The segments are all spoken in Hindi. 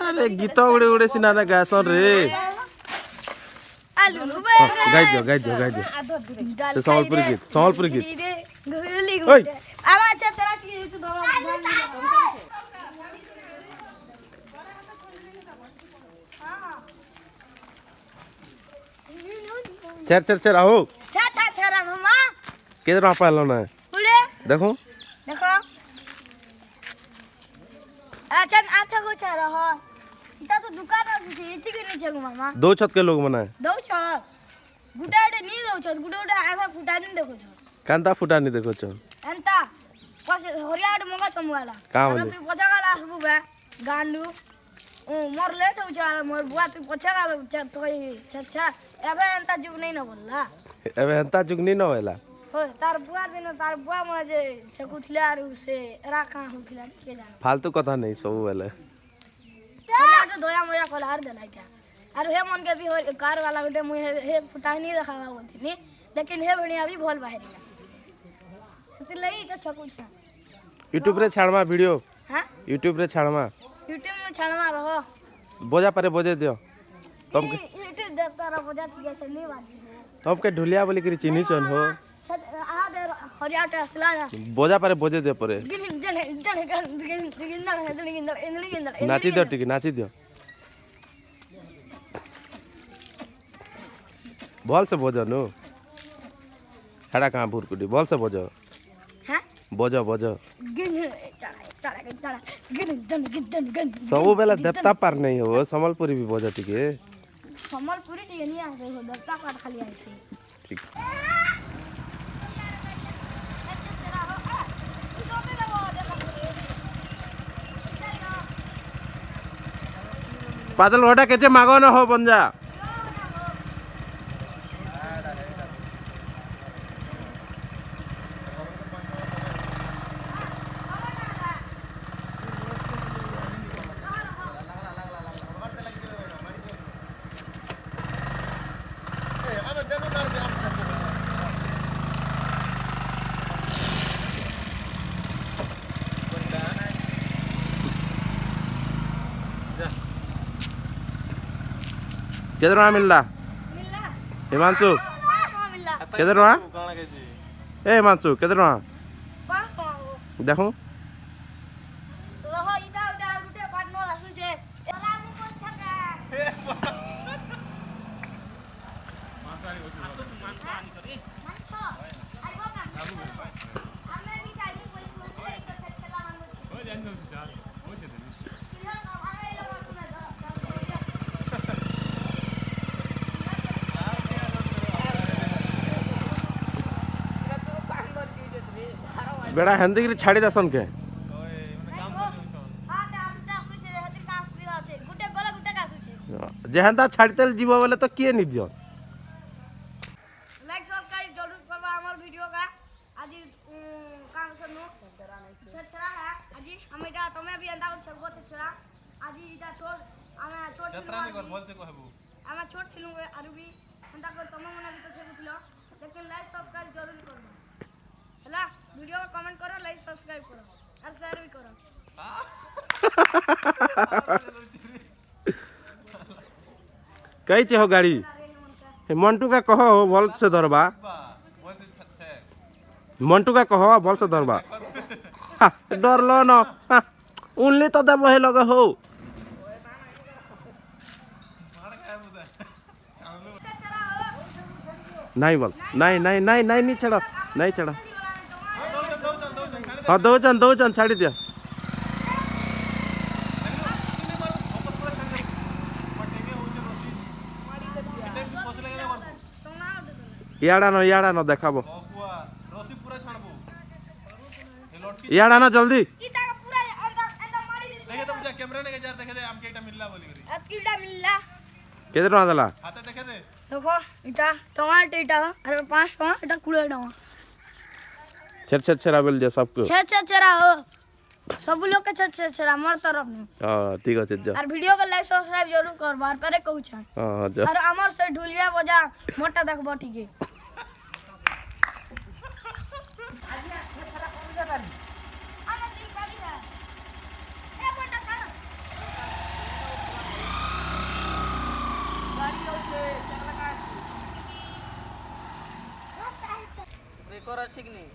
अरे गीत गुड़े गुड़े सिना ना गासन रे गाई दियो से संबलपुरी गीत ओए चेर चेर चेर आओ मामा केदर पालो ना देखो देखो अच्छा आथा को चारा हो इता तो दुकान আছে এটি কি নিছে গো মামা दो छत के लोग मना दो छत गुटाडे नी दो छत गुटाडे आफा फुटानी देखो छ कांता फुटानी देखो छ एंता पसे हरियाड मंगा तमवाला का बोले तू पछा गाला आसबु बे गांडू ओ मोर लेट हो जा मोर बुआ तू पछा गाला तो अच्छा एबे एंता जुग नहीं न बोलला एबे एंता जुग नहीं न होला हो तार बुआ म जे सकुथले आरु से राखा होथला के जान फालतू कथा नहीं सब वाला हरियाड दोया मोया कोलार देला क्या अरे हे मन के भी कार वाला गोटे मुई हे फुटाई नहीं रखावा बोलथिनी लेकिन हे भणिया भी भल बाहरिया से लई त छकु छ यूट्यूब रे छाड़मा वीडियो हां यूट्यूब रे छाड़मा यूट्यूब में छाड़मा रहो बोजा पारे बोजे दियो तुम के यूट्यूब देवता रा बोजा के चली बात तुम के ढुलिया बोली करी चिन्ही सन हो आ दे हरियाड असला बोजा पारे बोजे दे परे नाची दियो टिकी नाची दियो बॉल से बोजो नु छड़ा कहां भूरकुडी बॉल से बोजो हां बोजो बोजो चढ़ा सब बेला देवता पार नहीं हो संबलपुरी भी बोजो टिके संबलपुरी टिके नहीं आसे हो देवता पार खाली आसे ठीक पातल घोटा केचे मागो न हो बंजा केदर वहाँ मिलला हिमांशु केदर वहाँ ए हिमांशु केदर वहाँ देखो बेड़ा हेंदी छाड़ी दसन के जे हेंदा छाड़ीतेल जीव बोले तो किए नि दियो लाइक सब्सक्राइब जरूर करबा हमर वीडियो का आज काम करनो छछरा है आज हम इटा तमे भी अंदा छलबो छछरा आज इटा छोड़ आमे छोड़ जत्रा नहीं कर बोल से कहबो आमे छोड़ छिलु आरु भी अंदा कर तमे मना भी तो छेकुथिलो लेकिन लाइक सब्सक्राइब जरूर करबा हला वीडियो को कमेंट करो लाइक सब्सक्राइब करो और शेयर भी करो कई चे हो गाड़ी मंटू का कहो बोल से धरबा मंटू का कहो बोल से धरबा डर लो न उनली तो दे बहे लगे हो नहीं बोल नहीं चढ़ा नहीं चढ़ा हाँ दो जन छाड़ी दिया याड़ा न देखाबो याड़ा न जल्दी केते टका देला देखो इटा टमाटर इटा अरे 5 टका इटा 20 टका छेरा बेल जे सबको छेरा हो सब लोग के छेरा मोर तरफ न हां ठीक আছে जा और वीडियो को लाइक सब्सक्राइब जरूर कर बार परे कहू छ हां जा और हमर से ढुलिया बजा मोटा देखबो ठीक है करा शिकनी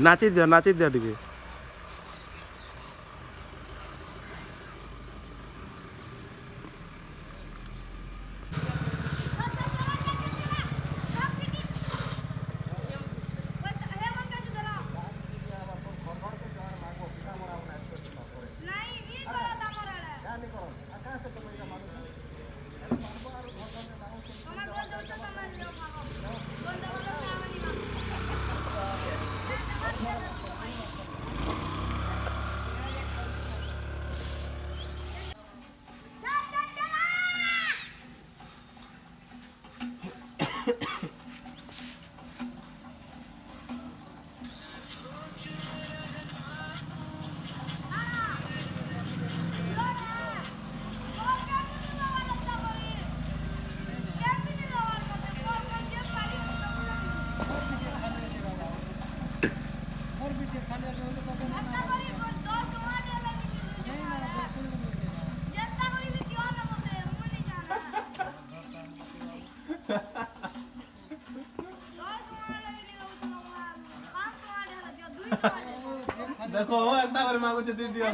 नाची दियो टिके देखो एंता करे मागो छ दी दियो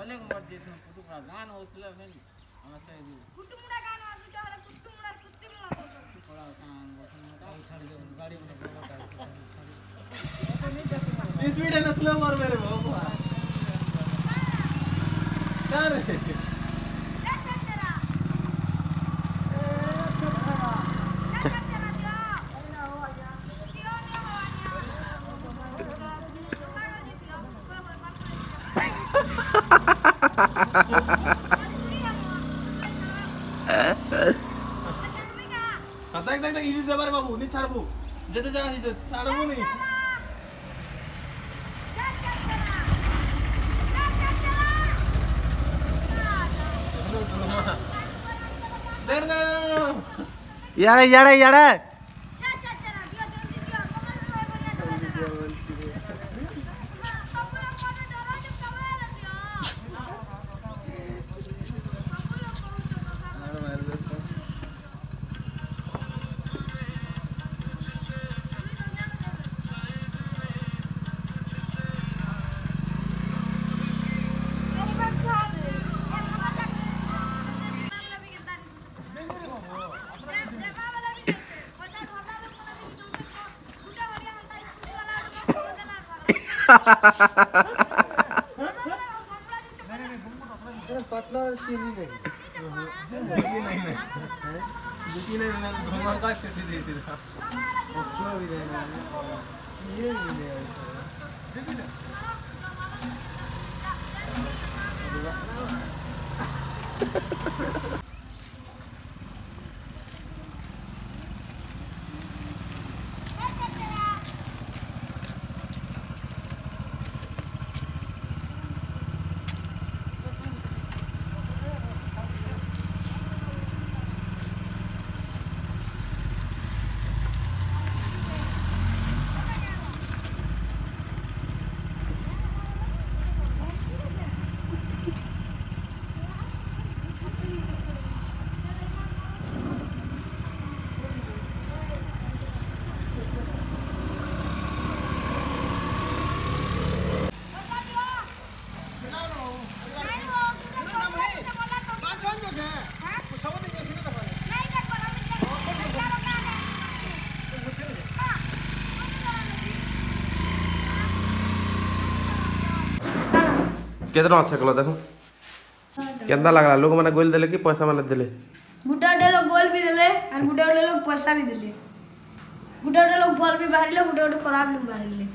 অনেক মসজিদ না পুতুরা গান হচ্ছিল ফেনি আমার সাথে কুটুমুড়া গান আসু চলে কুটুমুড়া কুটুমুড়া थोड़ा काम বসনটা ছাড়ি দে গাড়ি বলে स्पीड है ना स्लो मार मेरे बाबू क्या रे देख इरी जाबारे बाबू नी छाड़बू जेते जा ही छाड़बू नी याड़े पटना सीधी नहीं दुखी नहीं ना धमाका से दे दिया उसको भी देना ये भी नहीं केतना अच्छा कलो देखो केतना लागला लोग माने गोल देले कि पैसा माने देले गुटाटे लोग गोल भी देले और गुटाटे लोग पैसा भी देले गुटाटे लोग फल भी बाहरिले गुटाटे खराब भी बाहरिले